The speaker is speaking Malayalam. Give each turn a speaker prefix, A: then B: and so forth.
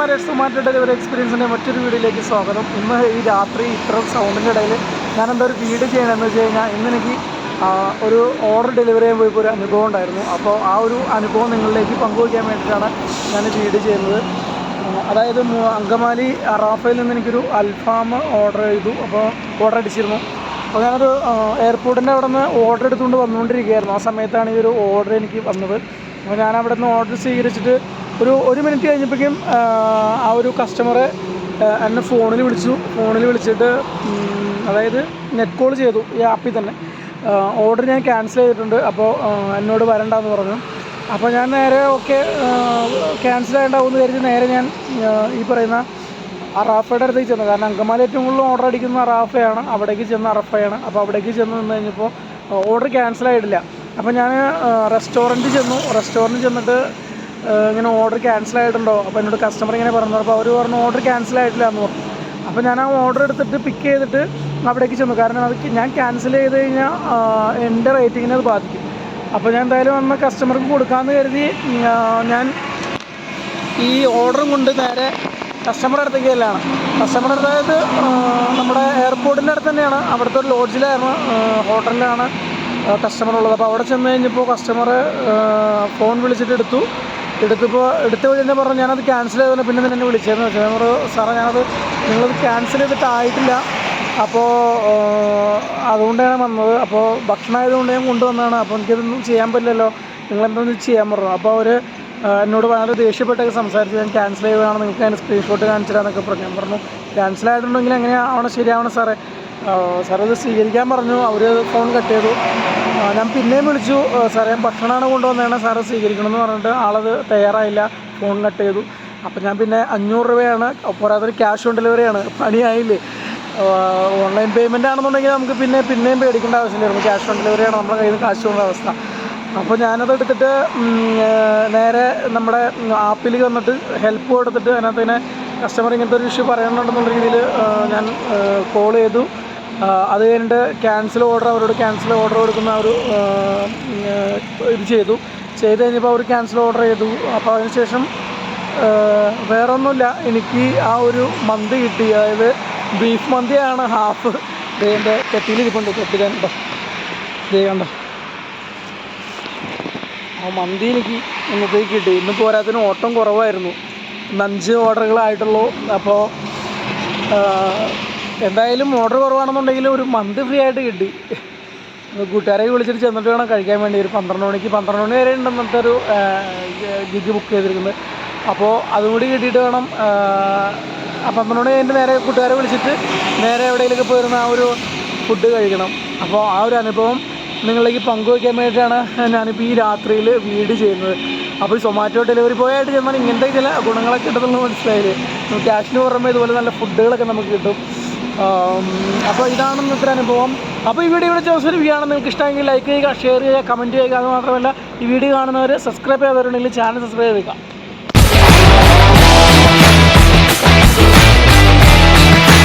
A: നമസ്കാരം. സൊമാറ്റോ ഡെലിവറി എക്സ്പീരിയൻസിൻ്റെ മറ്റൊരു വീഡിയോയിലേക്ക് സ്വാഗതം. ഇന്ന് ഈ രാത്രി ഇത്ര സൗണ്ടിൻ്റെ ഇടയിൽ ഞാനെന്താ ഒരു വീഡിയോ ചെയ്യണമെന്ന് വെച്ച് കഴിഞ്ഞാൽ ഇന്നെനിക്ക് ഒരു ഓർഡർ ഡെലിവറി ചെയ്യാൻ പോയപ്പോൾ ഒരു അനുഭവം ഉണ്ടായിരുന്നു. അപ്പോൾ ആ ഒരു അനുഭവം നിങ്ങളിലേക്ക് പങ്കുവയ്ക്കാൻ വേണ്ടിയിട്ടാണ് ഞാൻ വീഡിയോ ചെയ്യുന്നത്. അതായത് അങ്കമാലി അറാഫയിൽ നിന്ന് എനിക്കൊരു അൽഫാം ഓർഡർ ചെയ്തു. അപ്പോൾ ഓർഡർ അടിച്ചിരുന്നു. അപ്പോൾ ഞാനൊരു എയർപോർട്ടിൻ്റെ അവിടെ നിന്ന് ഓർഡർ എടുത്തുകൊണ്ട് വന്നുകൊണ്ടിരിക്കുകയായിരുന്നു. ആ സമയത്താണ് ഈ ഒരു ഓർഡർ എനിക്ക് വന്നത്. അപ്പോൾ ഞാൻ അവിടെ നിന്ന് ഓർഡർ സ്വീകരിച്ചിട്ട് ഒരു മിനിറ്റ് കഴിഞ്ഞപ്പോഴേക്കും ആ ഒരു കസ്റ്റമറെ എന്നെ ഫോണിൽ വിളിച്ചിട്ട് അതായത് നെറ്റ് കോൾ ചെയ്തു ഈ ആപ്പിൽ തന്നെ. ഓർഡർ ഞാൻ ക്യാൻസൽ ചെയ്തിട്ടുണ്ട്, അപ്പോൾ എന്നോട് വരണ്ടെന്ന് പറഞ്ഞു. അപ്പോൾ ഞാൻ നേരെ ഓക്കെ ക്യാൻസൽ ചെയ്യേണ്ടാവുമെന്ന് കരുതി നേരെ ഞാൻ ഈ പറയുന്ന അറാഫയുടെ അടുത്തേക്ക് ചെന്നു. കാരണം അങ്കമാലി ഏറ്റവും കൂടുതൽ ഓർഡർ അടിക്കുന്ന അറാഫയാണ്. അവിടേക്ക് ചെന്ന് അറഫയാണ്. അപ്പോൾ അവിടേക്ക് ചെന്ന് നിന്ന് കഴിഞ്ഞപ്പോൾ ഓർഡർ ക്യാൻസൽ ആയിട്ടില്ല. അപ്പോൾ ഞാൻ റെസ്റ്റോറൻറ്റിൽ ചെന്നിട്ട് ഇങ്ങനെ ഓർഡർ ക്യാൻസൽ ആയിട്ടുണ്ടോ, അപ്പോൾ എന്നോട് കസ്റ്റമർ ഇങ്ങനെ പറഞ്ഞു. അപ്പോൾ അവർ പറഞ്ഞു ഓർഡർ ക്യാൻസൽ ആയിട്ടില്ല എന്ന് പറഞ്ഞു. അപ്പോൾ ഞാൻ ആ ഓർഡർ എടുത്തിട്ട് പിക്ക് ചെയ്തിട്ട് അവിടേക്ക് ചെന്നു. കാരണം അത് ഞാൻ ക്യാൻസൽ ചെയ്ത് കഴിഞ്ഞാൽ എൻ്റെ റേറ്റിങ്ങിനെ അത് ബാധിക്കും. അപ്പോൾ ഞാൻ എന്തായാലും അന്ന് കസ്റ്റമർക്ക് കൊടുക്കാമെന്ന് കരുതി ഞാൻ ഈ ഓർഡറും കൊണ്ട് നേരെ കസ്റ്റമറുടെ അടുത്തേക്ക് ചെല്ലാണ്. കസ്റ്റമറുടെ അതായത് നമ്മുടെ എയർപോർട്ടിൻ്റെ അടുത്ത് തന്നെയാണ്. അവിടുത്തെ ഒരു ലോഡ്ജിലായിരുന്നു, ഹോട്ടലിലാണ് കസ്റ്റമർ ഉള്ളത്. അപ്പോൾ അവിടെ ചെന്ന് കഴിഞ്ഞപ്പോൾ കസ്റ്റമർ ഫോൺ വിളിച്ചിട്ട് എടുത്തപ്പോൾ എടുത്ത വഴി തന്നെ പറഞ്ഞു ഞാനത് ക്യാൻസൽ ചെയ്തതിന് പിന്നെ തന്നെ എന്നെ വിളിച്ചതെന്ന് വെച്ചാൽ ഞാൻ പറഞ്ഞു സാറേ നിങ്ങളത് ക്യാൻസൽ ചെയ്തിട്ടായിട്ടില്ല, അപ്പോൾ അതുകൊണ്ടാണ് വന്നത്. അപ്പോൾ ഭക്ഷണമായതുകൊണ്ട് ഞാൻ കൊണ്ടുവന്നതാണ്. അപ്പോൾ എനിക്കതൊന്നും ചെയ്യാൻ പറ്റില്ലല്ലോ, നിങ്ങളെന്തൊന്നും ചെയ്യാൻ പറഞ്ഞു. അപ്പോൾ അവർ എന്നോട് വളരെ ദേഷ്യപ്പെട്ടൊക്കെ സംസാരിച്ചു. ഞാൻ ക്യാൻസൽ ചെയ്തതാണ്, നിങ്ങൾക്ക് അതിന് സ്ക്രീൻഷോട്ട് കാണിച്ചിട്ടാന്നൊക്കെ പറഞ്ഞു. ഞാൻ പറഞ്ഞു ക്യാൻസൽ ആയിട്ടുണ്ടെങ്കിൽ എങ്ങനെയാണ് ശരിയാവണം സാറേ, അത് സ്വീകരിക്കാൻ പറഞ്ഞു. അവർ ഫോൺ കട്ട് ചെയ്തു. ഞാൻ പിന്നെയും വിളിച്ചു, സാറേ ഞാൻ ഭക്ഷണമാണ് കൊണ്ടുവന്നതാണ്, സാറ് സ്വീകരിക്കണമെന്ന് പറഞ്ഞിട്ട് ആളത് തയ്യാറായില്ല, ഫോൺ കട്ട് ചെയ്തു. അപ്പോൾ ഞാൻ പിന്നെ 500 രൂപയാണ്, പോരാത്തൊരു ക്യാഷ് ഓൺ ഡെലിവറിയാണ്, പണിയായില്ലേ. ഓൺലൈൻ പേയ്മെൻ്റ് ആണെന്നുണ്ടെങ്കിൽ നമുക്ക് പിന്നെയും പേടിക്കേണ്ട ആവശ്യമില്ലായിരുന്നു. ക്യാഷ് ഓൺ ഡെലിവറിയാണ്, നമ്മുടെ കയ്യിൽ നിന്ന് കാശ് പോകുന്ന അവസ്ഥ. അപ്പോൾ ഞാനത് എടുത്തിട്ട് നേരെ നമ്മുടെ ആപ്പിൽ വന്നിട്ട് ഹെൽപ്പ് കൊടുത്തിട്ട് അതിനകത്ത് തന്നെ കസ്റ്റമർ ഇങ്ങനത്തെ ഒരു ഇഷ്യൂ പറയണമെന്നുള്ള രീതിയിൽ ഞാൻ കോൾ ചെയ്തു. അത് കഴിഞ്ഞിട്ട് അവരോട് ക്യാൻസൽ ഓർഡർ കൊടുക്കുന്ന ഒരു ഇത് ചെയ്ത് കഴിഞ്ഞപ്പോൾ അവർ ക്യാൻസൽ ഓർഡർ ചെയ്തു. അപ്പോൾ അതിനുശേഷം വേറെ ഒന്നുമില്ല, എനിക്ക് ആ ഒരു മന്തി കിട്ടി. അതായത് ബീഫ് മന്തിയാണ് ഹാഫ്. ഇതിൻ്റെ കെട്ടിയിലിരിപ്പുണ്ട്, കെട്ടിക്കാനുണ്ടോ കണ്ടോ. ആ മന്തി എനിക്ക് ഇന്നത്തേക്ക് കിട്ടി. ഇന്ന് പോരാത്തിന് ഓട്ടം കുറവായിരുന്നു, 5 ഓർഡറുകളായിട്ടുള്ളൂ. അപ്പോൾ എന്തായാലും ഓർഡർ കുറവാണെന്നുണ്ടെങ്കിൽ ഒരു മന്തി ഫ്രീ ആയിട്ട് കിട്ടി. കൂട്ടുകാരെ വിളിച്ചിട്ട് ചെന്നിട്ട് വേണം കഴിക്കാൻ വേണ്ടി. ഒരു 12 മണി വരെ ഉണ്ട് ഇന്നത്തെ ഒരു ഗിഗ് ബുക്ക് ചെയ്തിരിക്കുന്നത്. അപ്പോൾ അതും കൂടി കിട്ടിയിട്ട് വേണം 12 മണി കഴിഞ്ഞിട്ട് നേരെ കൂട്ടുകാരെ വിളിച്ചിട്ട് നേരെ എവിടെയെങ്കിലുമൊക്കെ പോയിരുന്ന ആ ഒരു ഫുഡ് കഴിക്കണം. അപ്പോൾ ആ ഒരു അനുഭവം നിങ്ങളിലേക്ക് പങ്കുവയ്ക്കാൻ വേണ്ടിയിട്ടാണ് ഞാനിപ്പോൾ ഈ രാത്രിയിൽ വീഡിയോ ചെയ്യുന്നത്. അപ്പോൾ ഈ സൊമാറ്റോ ഡെലിവറി ബോയായിട്ട് ചെന്നാൽ ഇങ്ങനത്തെ ചില ഗുണങ്ങളൊക്കെ കിട്ടുമെന്ന് മനസ്സിലായില്ലേ. ക്യാഷിന് പുറമെ ഇതുപോലെ നല്ല ഫുഡുകളൊക്കെ നമുക്ക് കിട്ടും. അപ്പോൾ ഇതാണ് ഇന്നത്തെ അനുഭവം. അപ്പോൾ ഈ വീഡിയോ ഇവിടെ റിവ്യൂ ആണ്. നിങ്ങൾക്ക് ഇഷ്ടമെങ്കിൽ ലൈക്ക് ചെയ്യുക, ഷെയർ ചെയ്യുക, കമൻറ്റ് ചെയ്യുക. അതുമാത്രമല്ല ഈ വീഡിയോ കാണുന്നവർ സബ്സ്ക്രൈബ് ചെയ്തവരുണ്ടെങ്കിൽ ചാനൽ സബ്സ്ക്രൈബ് ചെയ്യുക.